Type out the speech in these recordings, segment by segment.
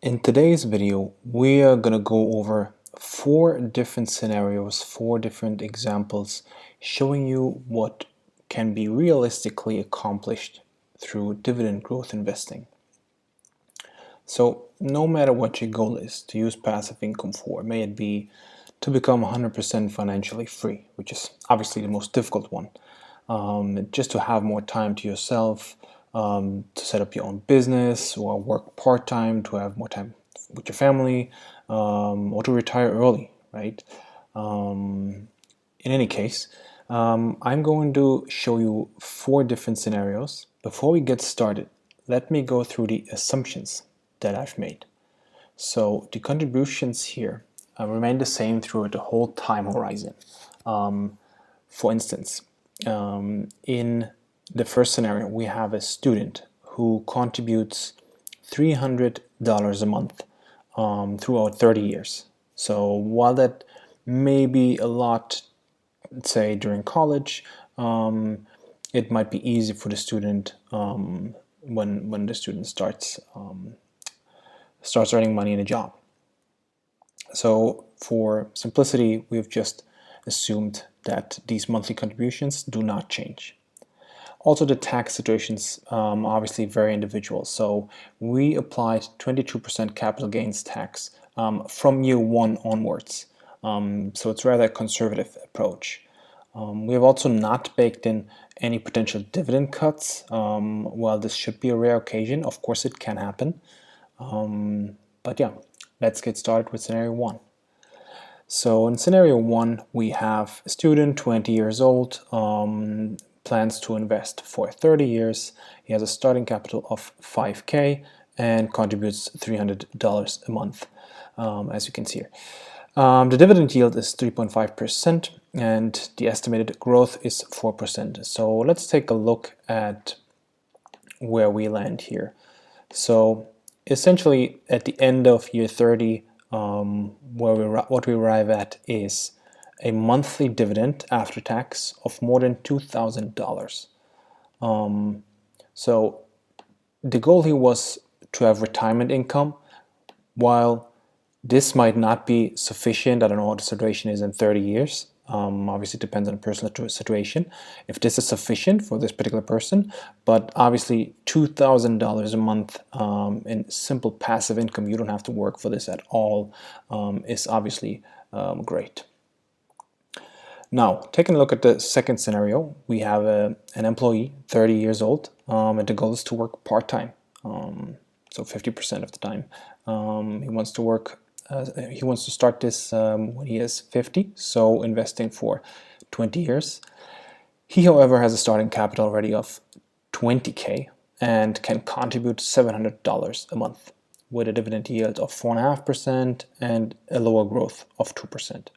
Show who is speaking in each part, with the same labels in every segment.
Speaker 1: In today's video, we are going to go over 4 different scenarios, 4 different examples, showing you what can be realistically accomplished through dividend growth investing. So no matter what your goal is to use passive income for, may it be to become 100% financially free, which is obviously the most difficult one, just to have more time to yourself, to set up your own business or work part-time to have more time with your family, or to retire early, right? In any case, I'm going to show you 4 different scenarios. Before we get started, let me go through the assumptions that I've made. So the contributions here remain the same throughout the whole time horizon. For instance, in the first scenario, we have a student who contributes $300 a month throughout 30 years. So while that may be a lot, say during college, it might be easy for the student when the student starts earning money in a job. So for simplicity, we've just assumed that these monthly contributions do not change. Also, the tax situations obviously very individual. So we applied 22% capital gains tax from year 1 onwards. So it's rather a conservative approach. We have also not baked in any potential dividend cuts. While this should be a rare occasion, of course it can happen. But yeah, let's get started with scenario 1. So in scenario 1, we have a student, 20 years old, plans to invest for 30 years. He has a starting capital of $5,000 and contributes $300 a month, as you can see here. The dividend yield is 3.5% and the estimated growth is 4%. So let's take a look at where we land here. So essentially at the end of year 30, what we arrive at is a monthly dividend after tax of more than $2,000. So the goal here was to have retirement income. While this might not be sufficient, I don't know what the situation is in 30 years. Obviously, it depends on the personal situation, if this is sufficient for this particular person. But obviously, $2,000 a month in simple passive income, you don't have to work for this at all, is obviously great. Now, taking a look at the second scenario, we have an employee, 30 years old, and the goal is to work part-time, so 50% of the time. He wants to work. He wants to start this when he is 50, so investing for 20 years. He, however, has a starting capital already of $20,000 and can contribute $700 a month with a dividend yield of 4.5% and a lower growth of 2%.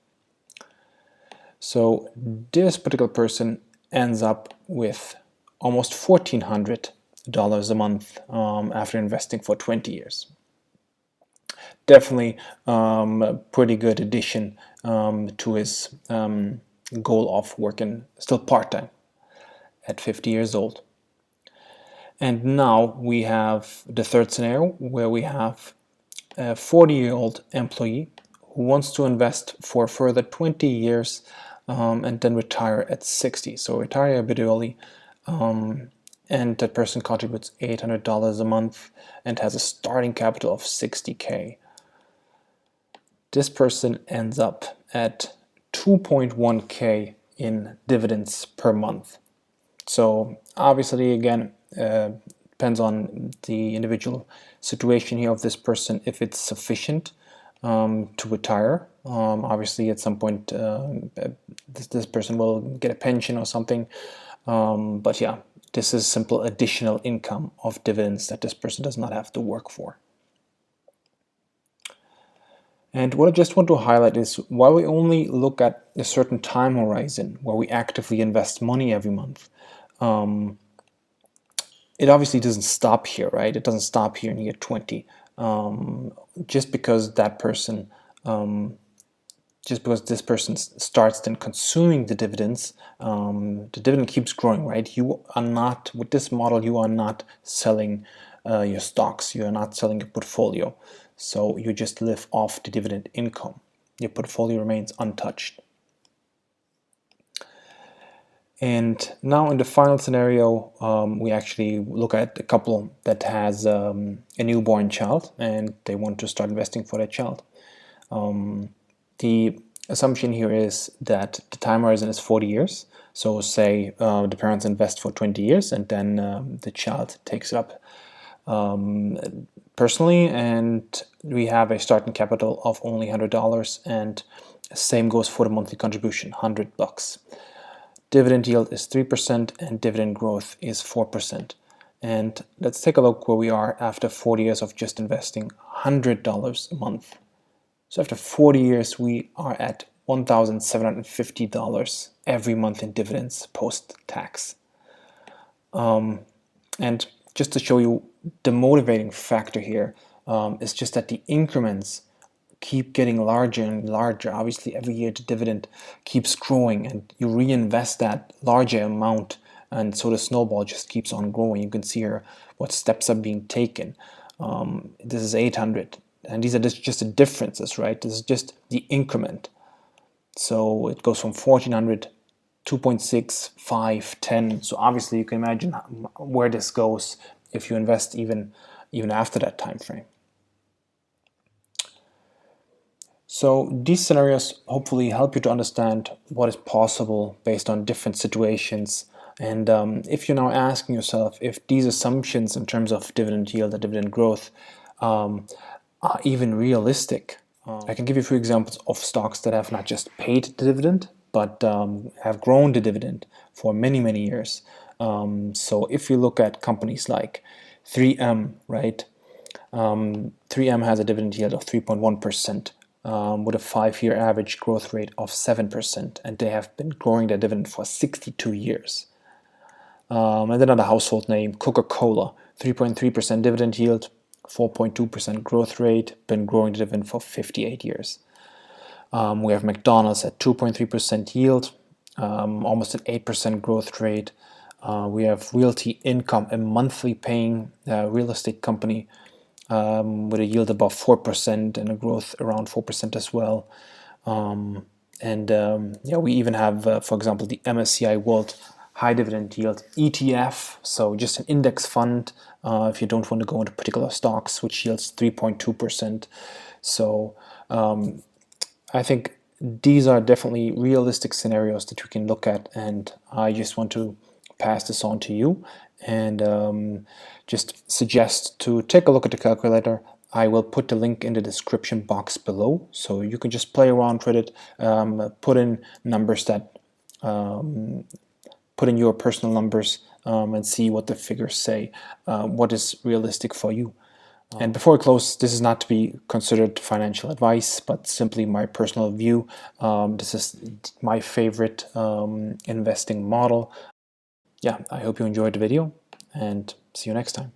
Speaker 1: So this particular person ends up with almost $1,400 a month after investing for 20 years. Definitely a pretty good addition to his goal of working still part-time at 50 years old. And now we have the third scenario where we have a 40-year-old employee who wants to invest for a further 20 years and then retire at 60. So retire a bit early, and that person contributes $800 a month and has a starting capital of $60,000. This person ends up at $2.1K in dividends per month. So obviously, again, depends on the individual situation here of this person, if it's sufficient to retire. Obviously, at some point, this person will get a pension or something. But yeah, this is simple additional income of dividends that this person does not have to work for. And what I just want to highlight is, while we only look at a certain time horizon where we actively invest money every month, it obviously doesn't stop here, right? It doesn't stop here in year 20. Just because that person, just because this person starts then consuming the dividends, the dividend keeps growing, right? You are not, with this model, you are not selling your stocks. You're not selling your portfolio. So you just live off the dividend income. Your portfolio remains untouched. And now in the final scenario, we actually look at a couple that has a newborn child and they want to start investing for that child. The assumption here is that the time horizon is 40 years. So say the parents invest for 20 years and then the child takes it up personally, and we have a starting capital of only $100, and same goes for the monthly contribution, $100. Dividend yield is 3% and dividend growth is 4%. And let's take a look where we are after 40 years of just investing $100 a month. So after 40 years, we are at $1,750 every month in dividends post-tax. And just to show you the motivating factor here is just that the increments keep getting larger and larger. Obviously, every year the dividend keeps growing and you reinvest that larger amount, and so the snowball just keeps on growing. You can see here what steps are being taken. This is 800, and these are just the differences, right? This is just the increment. So it goes from 1400, 2.6, 5, 10. So obviously you can imagine where this goes if you invest even after that time frame. So these scenarios hopefully help you to understand what is possible based on different situations. And if you're now asking yourself if these assumptions in terms of dividend yield or dividend growth are even realistic, I can give you a few examples of stocks that have not just paid the dividend, but have grown the dividend for many, many years. So if you look at companies like 3M, right? 3M has a dividend yield of 3.1%. With a 5-year average growth rate of 7%, and they have been growing their dividend for 62 years. And then another household name, Coca-Cola, 3.3% dividend yield, 4.2% growth rate, been growing the dividend for 58 years. We have McDonald's at 2.3% yield, almost an 8% growth rate. We have Realty Income, a monthly paying real estate company, with a yield above 4% and a growth around 4% as well. Yeah, we even have, for example, the MSCI World High Dividend Yield ETF, so just an index fund if you don't want to go into particular stocks, which yields 3.2%. So I think these are definitely realistic scenarios that you can look at, and I just want to pass this on to you and just suggest to take a look at the calculator. I will put the link in the description box below, so you can just play around with it, put in numbers that put in your personal numbers and see what the figures say, what is realistic for you. And before I close, this is not to be considered financial advice, but simply my personal view. This is my favorite investing model. Yeah, I hope you enjoyed the video, and see you next time.